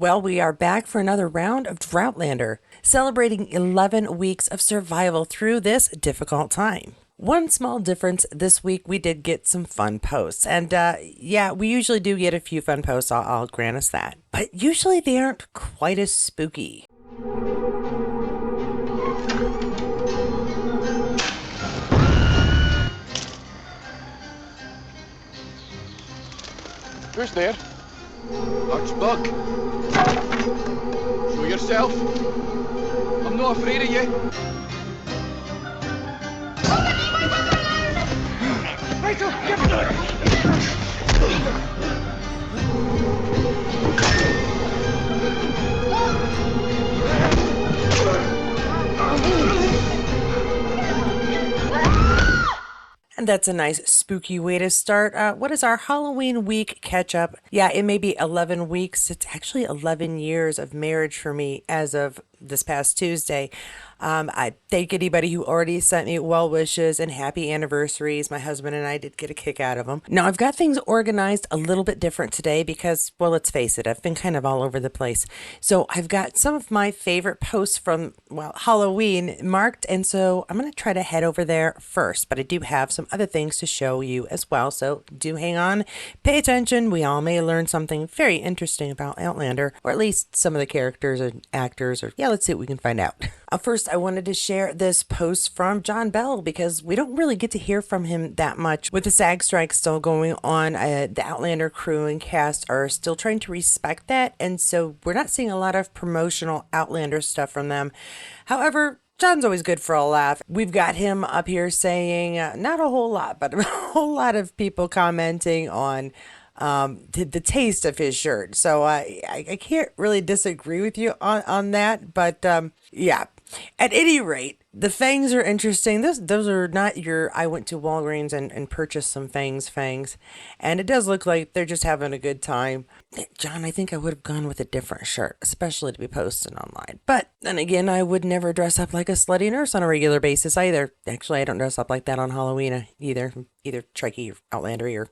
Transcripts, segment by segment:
Well, we are back for another round of Outlander, celebrating 11 weeks of survival through this difficult time. One small difference this week, we did get some fun posts. And yeah, we usually do get a few fun posts, I'll grant us that. But usually they aren't quite as spooky. Who's there? Archbug. Show yourself. I'm not afraid of you. Rachel, And that's a nice spooky way to start. What is our Halloween week catch up? Yeah, it may be 11 weeks. It's actually 11 years of marriage for me as of this past Tuesday. I thank anybody who already sent me well wishes and happy anniversaries. My husband and I did get a kick out of them. Now, I've got things organized a little bit different today because, well, let's face it, I've been kind of all over the place. So I've got some of my favorite posts from, well, Halloween marked. And so I'm going to try to head over there first. But I do have some other things to show you as well. So do hang on, pay attention. We all may learn something very interesting about Outlander, or at least some of the characters and actors, or yeah, let's see what we can find out. First, I wanted to share this post from John Bell because we don't really get to hear from him that much. With the SAG strike still going on, the Outlander crew and cast are still trying to respect that, and so we're not seeing a lot of promotional Outlander stuff from them. However, John's always good for a laugh. We've got him up here saying, not a whole lot, but a whole lot of people commenting on the taste of his shirt. So I can't really disagree with you on that, but yeah. At any rate, the fangs are interesting. Those are not your, I went to Walgreens and purchased some fangs. And it does look like they're just having a good time. John, I think I would have gone with a different shirt, especially to be posted online. But then again, I would never dress up like a slutty nurse on a regular basis either. Actually, I don't dress up like that on Halloween either. Either tricky or outlandery or,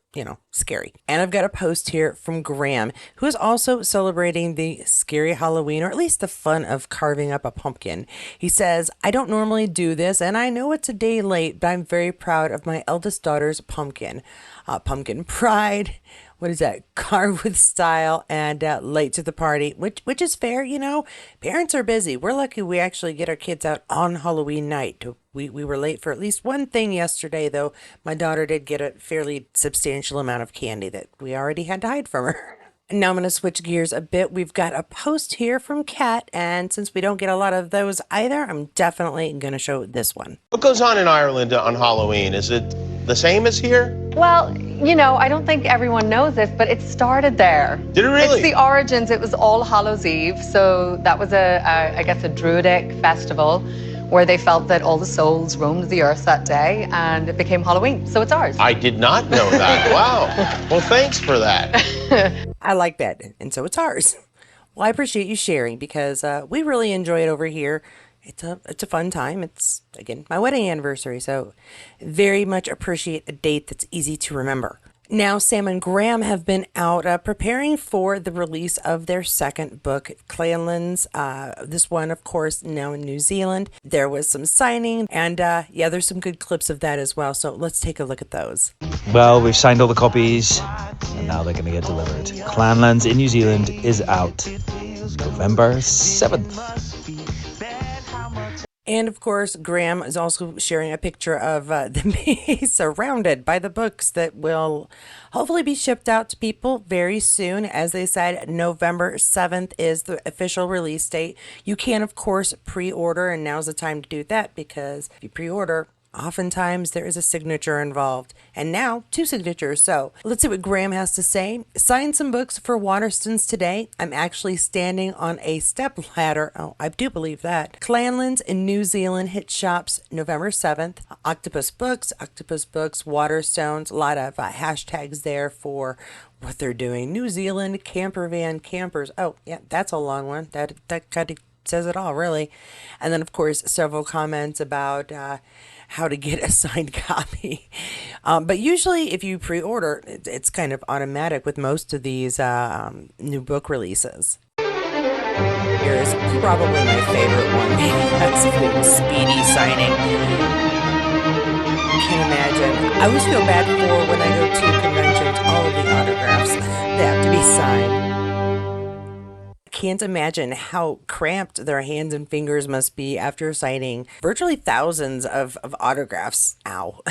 scary. And I've got a post here from Graham, who is also celebrating the scary Halloween, or at least the fun of carving up a pumpkin. He says, I don't normally do this, and I know it's a day late, but I'm very proud of my eldest daughter's pumpkin. Pumpkin pride. What is that? Carved with style and late to the party, which is fair, Parents are busy. We're lucky we actually get our kids out on Halloween night. We were late for at least one thing yesterday, though. My daughter did get a fairly substantial amount of candy that we already had to hide from her. Now I'm going to switch gears a bit. We've got a post here from Kat, and since we don't get a lot of those either, I'm definitely going to show this one. What goes on in Ireland on Halloween? Is it the same as here? Well, I don't think everyone knows this, but it started there. Did it really? It's the origins. It was All Hallows Eve, so that was I guess a Druidic festival where they felt that all the souls roamed the earth that day, and it became Halloween. So it's ours. I did not know that. Wow. Well, thanks for that. I like that, and so it's ours. Well, I appreciate you sharing because we really enjoy it over here. It's a fun time. It's, again, my wedding anniversary, so very much appreciate a date that's easy to remember. Now, Sam and Graham have been out preparing for the release of their second book, Clanlands. This one, of course, now in New Zealand. There was some signing, and yeah, there's some good clips of that as well. So let's take a look at those. Well, we've signed all the copies, and now they're going to get delivered. Clanlands in New Zealand is out November 7th. And of course, Graham is also sharing a picture of me surrounded by the books that will hopefully be shipped out to people very soon. As they said, November 7th is the official release date. You can, of course, pre-order, and now's the time to do that because if you pre-order, oftentimes there is a signature involved, and now 2 signatures. So let's see what Graham has to say. Signed some books for Waterstones today. I'm actually standing on a step ladder. Oh, I do believe that. Clanlands in New Zealand hit shops November 7th. Octopus Books, Waterstones. A lot of hashtags there for what they're doing. New Zealand camper van campers. Oh, yeah, that's a long one. That kind of says it all, really. And then, of course, several comments about how to get a signed copy. But usually if you pre-order, it's kind of automatic with most of these new book releases. Here is probably my favorite one. That's a little speedy signing. Can't imagine. I always feel bad for when I go to conventions, all of the autographs that have to be signed. Can't imagine how cramped their hands and fingers must be after signing virtually thousands of autographs. Ow.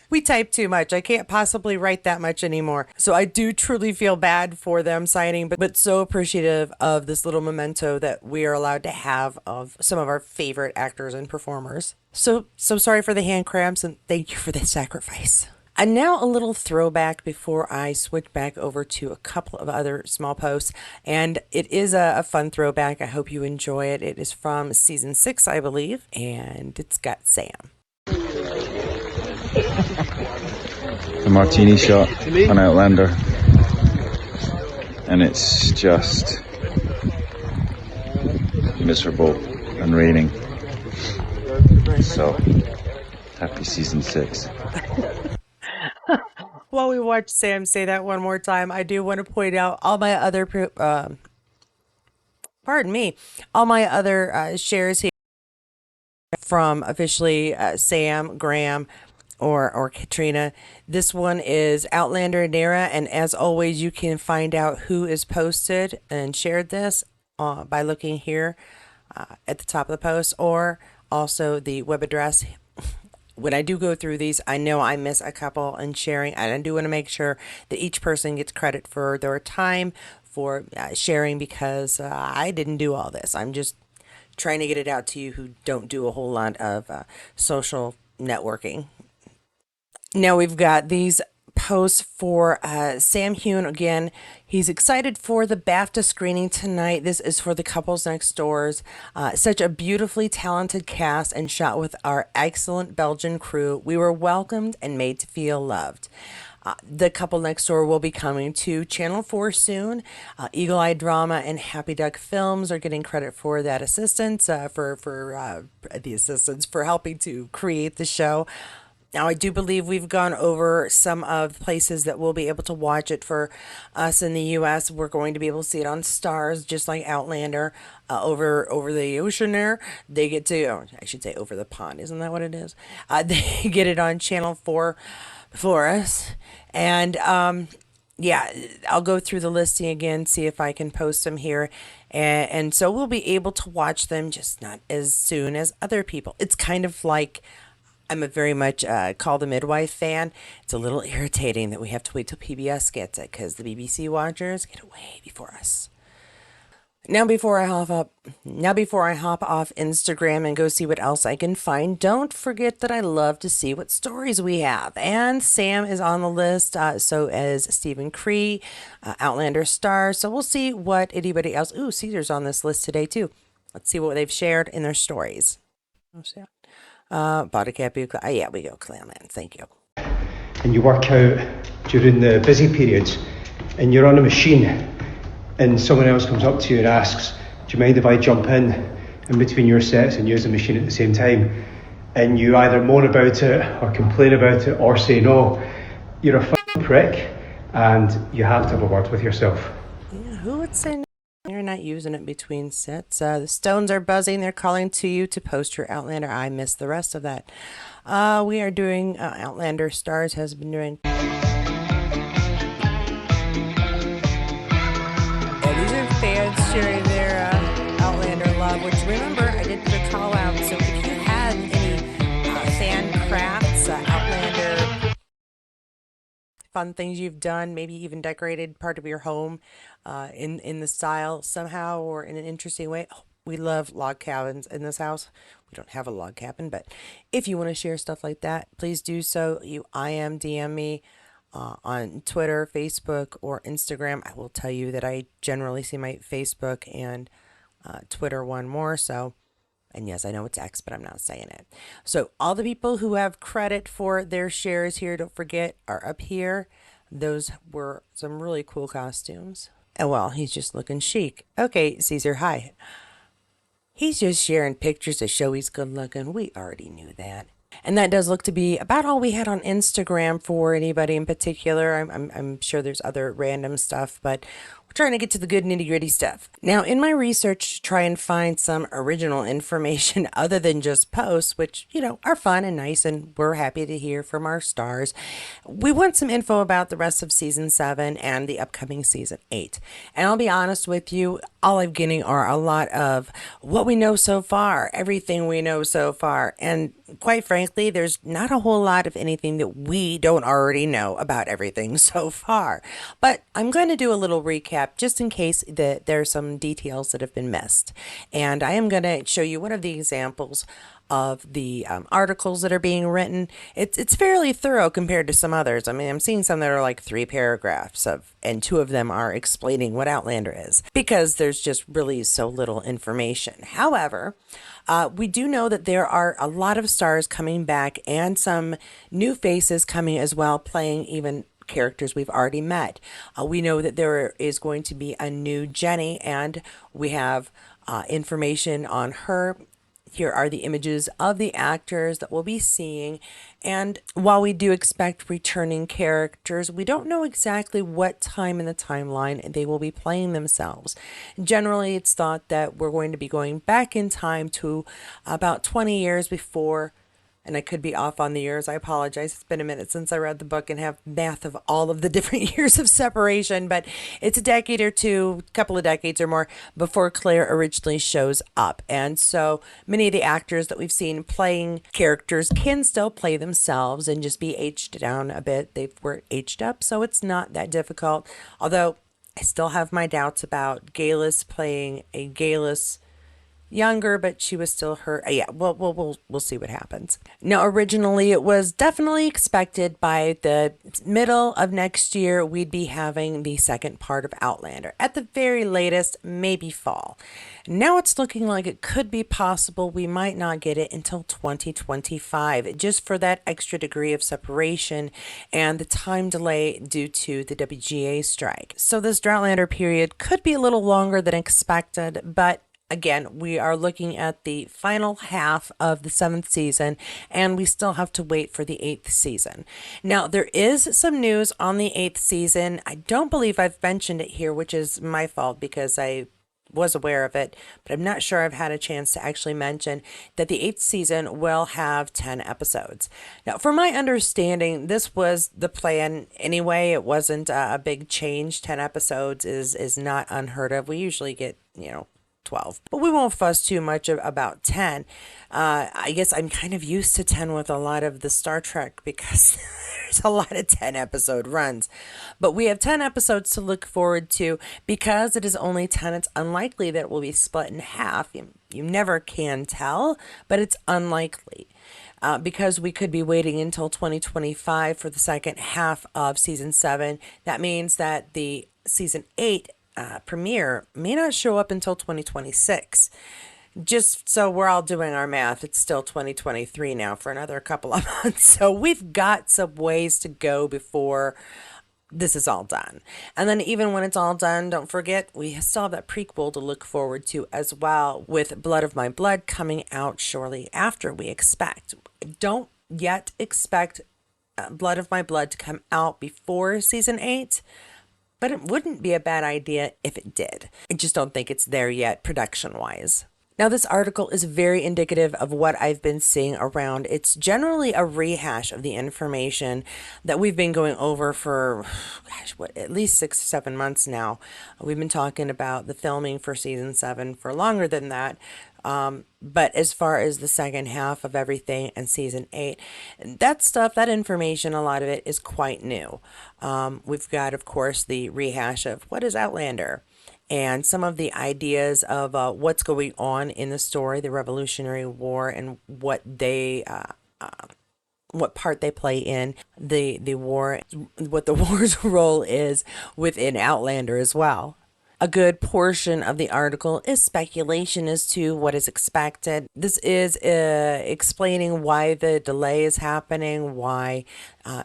We type too much. I can't possibly write that much anymore. So I do truly feel bad for them signing, but so appreciative of this little memento that we are allowed to have of some of our favorite actors and performers. So sorry for the hand cramps and thank you for the sacrifice. And now a little throwback before I switch back over to a couple of other small posts. And it is a fun throwback. I hope you enjoy it. It is from season 6, I believe, and it's got Sam. The martini shot on Outlander, and it's just miserable and raining. So, happy season 6. While we watch Sam say that one more time, I do want to point out all my other, all my other shares here from officially Sam, Graham, or Catriona. This one is Outlander Nera, and as always, you can find out who is posted and shared this by looking here at the top of the post, or also the web address. When I do go through these, I know I miss a couple in sharing, and I do want to make sure that each person gets credit for their time for sharing, because I didn't do all this. I'm just trying to get it out to you who don't do a whole lot of social networking. Now we've got these posts for Sam Heughan again. He's excited for the BAFTA screening tonight. This is for The Couples Next Doors. Such a beautifully talented cast and shot with our excellent Belgian crew. We were welcomed and made to feel loved. The Couple Next Door will be coming to Channel 4 soon. Eagle Eye Drama and Happy Duck Films are getting credit for that assistance, for the assistance for helping to create the show. Now, I do believe we've gone over some of the places that we'll be able to watch it for us in the U.S. We're going to be able to see it on Stars, just like Outlander, over the ocean there. They get to, oh, I should say over the pond. Isn't that what it is? They get it on Channel 4 for us. And yeah, I'll go through the listing again, see if I can post them here. And so we'll be able to watch them, just not as soon as other people. It's kind of like, I'm a very much Call the Midwife fan. It's a little irritating that we have to wait till PBS gets it, because the BBC watchers get it way before us. Now before I hop off Instagram and go see what else I can find, don't forget that I love to see what stories we have. And Sam is on the list, so as Stephen Cree, Outlander star. So we'll see what anybody else. Ooh, Caesar's on this list today too. Let's see what they've shared in their stories. Body cap, yeah, we go Clanlands. Thank you. And you work out during the busy periods, and you're on a machine, and someone else comes up to you and asks, "Do you mind if I jump in between your sets and use the machine at the same time?" And you either moan about it, or complain about it, or say no. You're a fucking prick, and you have to have a word with yourself. Yeah, who would say no? You're not using it between sets. The stones are buzzing. They're calling to you to post your Outlander. I missed the rest of that. We are doing Outlander Stars has been doing. Yeah, these are fans sharing their Outlander love, which remember, I did put a call out. So if you had any fan crafts, Outlander fun things you've done, maybe even decorated part of your home in the style somehow or in an interesting way. Oh, we love log cabins in this house. We don't have a log cabin, but if you want to share stuff like that, please do so. You IM DM me on Twitter, Facebook, or Instagram. I will tell you that I generally see my Facebook and Twitter one more. So, and yes, I know it's X, but I'm not saying it. So all the people who have credit for their shares here, don't forget, are up here. Those were some really cool costumes. And well, he's just looking chic. Okay, Caesar, hi. He's just sharing pictures to show he's good looking. We already knew that. And that does look to be about all we had on Instagram for anybody in particular. I'm sure there's other random stuff, but trying to get to the good nitty gritty stuff. Now, in my research to try and find some original information other than just posts, which, are fun and nice, and we're happy to hear from our stars, we want some info about the rest of season 7 and the upcoming season 8. And I'll be honest with you, all I'm getting are a lot of what we know so far, everything we know so far. And quite frankly, there's not a whole lot of anything that we don't already know about everything so far. But I'm going to do a little recap just in case that there are some details that have been missed. And I am going to show you one of the examples of the articles that are being written. It's fairly thorough compared to some others. I mean, I'm seeing some that are like 3 paragraphs and 2 of them are explaining what Outlander is because there's just really so little information. However, we do know that there are a lot of stars coming back and some new faces coming as well, playing even characters we've already met. We know that there is going to be a new Jenny, and we have information on her. Here are the images of the actors that we'll be seeing. And while we do expect returning characters, we don't know exactly what time in the timeline they will be playing themselves. Generally, it's thought that we're going to be going back in time to about 20 years before, and I could be off on the years. I apologize. It's been a minute since I read the book and have math of all of the different years of separation, but it's a decade or two, a couple of decades or more before Claire originally shows up. And so many of the actors that we've seen playing characters can still play themselves and just be aged down a bit. They were aged up, so it's not that difficult. Although I still have my doubts about Galus playing a Galus younger, but she was still her. Yeah, we'll see what happens. Now, originally, it was definitely expected by the middle of next year we'd be having the second part of Outlander. At the very latest, maybe fall. Now it's looking like it could be possible we might not get it until 2025, just for that extra degree of separation and the time delay due to the WGA strike. So this Outlander period could be a little longer than expected, but again, we are looking at the final half of the 7th season, and we still have to wait for the 8th season. Now, there is some news on the 8th season. I don't believe I've mentioned it here, which is my fault because I was aware of it, but I'm not sure I've had a chance to actually mention that the 8th season will have 10 episodes. Now, from my understanding, this was the plan anyway. It wasn't a big change. 10 episodes is not unheard of. We usually get, 12, but we won't fuss too much about 10. I guess I'm kind of used to 10 with a lot of the Star Trek because there's a lot of 10 episode runs, but we have 10 episodes to look forward to. Because it is only 10, it's unlikely that it will be split in half. You never can tell, but it's unlikely. Because we could be waiting until 2025 for the second half of season 7. That means that the season 8 premiere may not show up until 2026. Just so we're all doing our math, it's still 2023 now for another couple of months. So we've got some ways to go before this is all done. And then even when it's all done, don't forget, we still have that prequel to look forward to as well, with Blood of My Blood coming out shortly after, we expect. Don't yet expect Blood of My Blood to come out before season 8. But it wouldn't be a bad idea if it did. I just don't think it's there yet production-wise. Now, this article is very indicative of what I've been seeing around. It's generally a rehash of the information that we've been going over for, at least 6 or 7 months now. We've been talking about the filming for season 7 for longer than that. But as far as the second half of everything and season 8, that stuff, that information, a lot of it is quite new. We've got, of course, the rehash of what is Outlander and some of the ideas of what's going on in the story, the Revolutionary War, and what part they play in the war, what the war's role is within Outlander as well. A good portion of the article is speculation as to what is expected. This is explaining why the delay is happening, why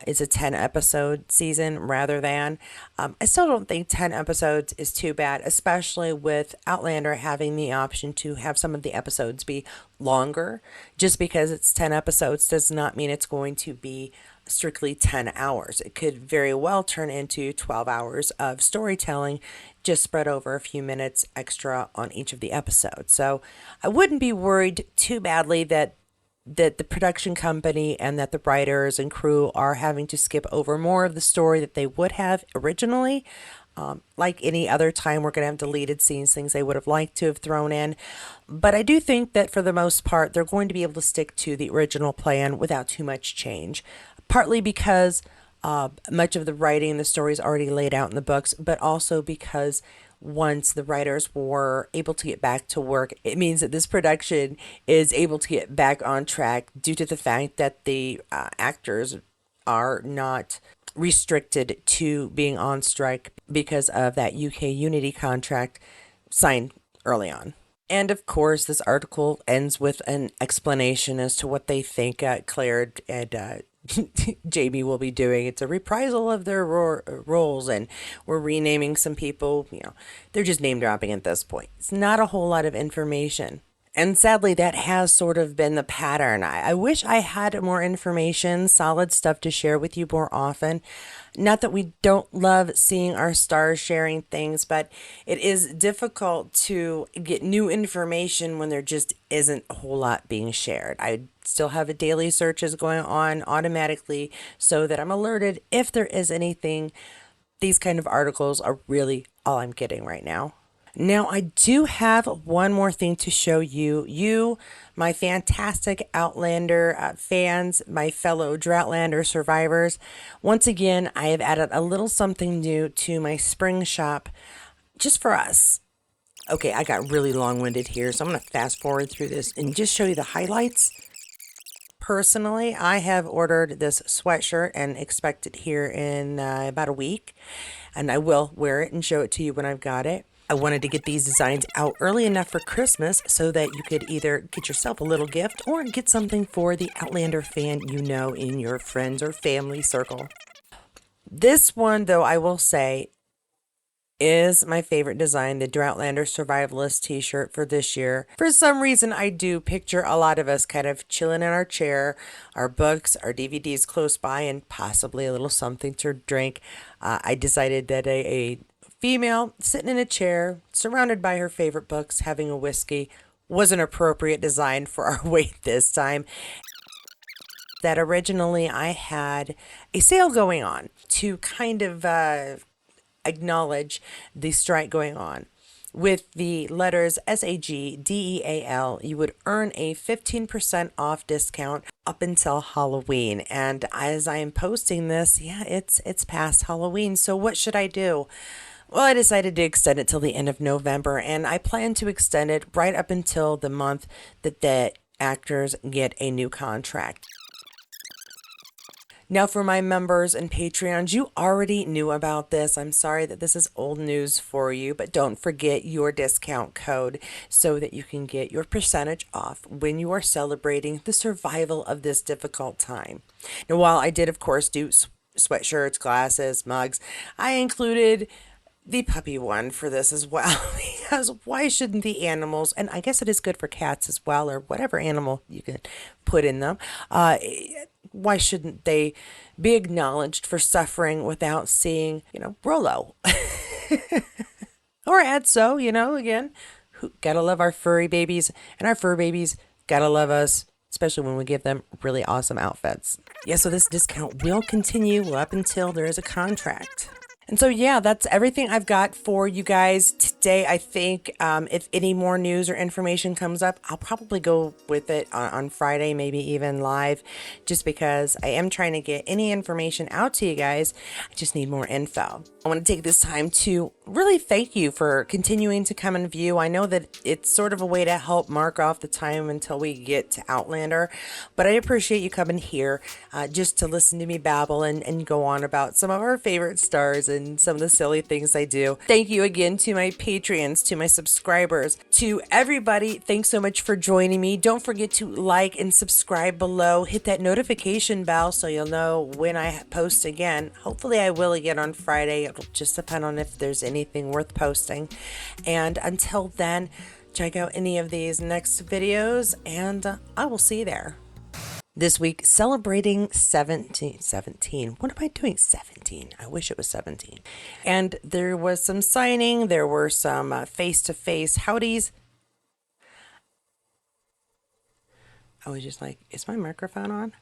it's a 10 episode season rather than. I still don't think 10 episodes is too bad, especially with Outlander having the option to have some of the episodes be longer. Just because it's 10 episodes does not mean it's going to be strictly 10 hours. It could very well turn into 12 hours of storytelling, just spread over a few minutes extra on each of the episodes. So I wouldn't be worried too badly that the production company and that the writers and crew are having to skip over more of the story that they would have originally. Like any other time, we're going to have deleted scenes, things they would have liked to have thrown in. But I do think that for the most part, they're going to be able to stick to the original plan without too much change. Partly because much of the writing and the story is already laid out in the books, but also because once the writers were able to get back to work, it means that this production is able to get back on track due to the fact that the actors are not restricted to being on strike because of that UK Unity contract signed early on. And of course, this article ends with an explanation as to what they think Claire and Jamie will be doing. It's a reprisal of their roles, and we're renaming some people. They're just name dropping at this point. It's not a whole lot of information. And sadly, that has sort of been the pattern. I wish I had more information, solid stuff to share with you more often. Not that we don't love seeing our stars sharing things, but it is difficult to get new information when there just isn't a whole lot being shared. I still have a daily searches going on automatically so that I'm alerted if there is anything. These kind of articles are really all I'm getting right now. Now, I do have one more thing to show you, my fantastic Outlander fans, my fellow Droughtlander survivors. Once again, I have added a little something new to my spring shop just for us. Okay, I got really long-winded here, so I'm going to fast forward through this and just show you the highlights. Personally, I have ordered this sweatshirt and expect it here in about a week, and I will wear it and show it to you when I've got it. I wanted to get these designs out early enough for Christmas so that you could either get yourself a little gift or get something for the Outlander fan in your friends or family circle. This one, though, I will say, is my favorite design, the Droughtlander Survivalist t-shirt for this year. For some reason, I do picture a lot of us kind of chilling in our chair, our books, our DVDs close by, and possibly a little something to drink. I decided that a female sitting in a chair, surrounded by her favorite books, having a whiskey, was an appropriate design for our weight this time. That originally I had a sale going on to kind of acknowledge the strike going on. With the letters SAGDEAL, you would earn a 15% off discount up until Halloween. And as I am posting this, it's past Halloween. So what should I do? Well, I decided to extend it till the end of November, and I plan to extend it right up until the month that the actors get a new contract. Now, for my members and Patreons, you already knew about this. I'm sorry that this is old news for you, but don't forget your discount code so that you can get your percentage off when you are celebrating the survival of this difficult time. Now, while I did, of course, do sweatshirts, glasses, mugs, I included the puppy one for this as well, because why shouldn't the animals, and I guess it is good for cats as well, or whatever animal you can put in them, why shouldn't they be acknowledged for suffering without seeing, Rollo? Or Adso, again, gotta love our furry babies, and our fur babies gotta love us, especially when we give them really awesome outfits. Yeah, so this discount will continue up until there is a contract. And so, that's everything I've got for you guys today. I think if any more news or information comes up, I'll probably go with it on Friday, maybe even live, just because I am trying to get any information out to you guys. I just need more info. I want to take this time to really thank you for continuing to come and view. I know that it's sort of a way to help mark off the time until we get to Outlander, but I appreciate you coming here just to listen to me babble and go on about some of our favorite stars and some of the silly things I do. Thank you again to my Patreons, to my subscribers, to everybody. Thanks so much for joining me. Don't forget to like and subscribe below. Hit that notification bell so you'll know when I post again. Hopefully I will again on Friday. It'll just depend on if there's anything worth posting. And until then, check out any of these next videos and I will see you there. This week, celebrating 17. What am I doing? 17. I wish it was 17. And there was some signing. There were some face-to-face howdies. I was just like, is my microphone on?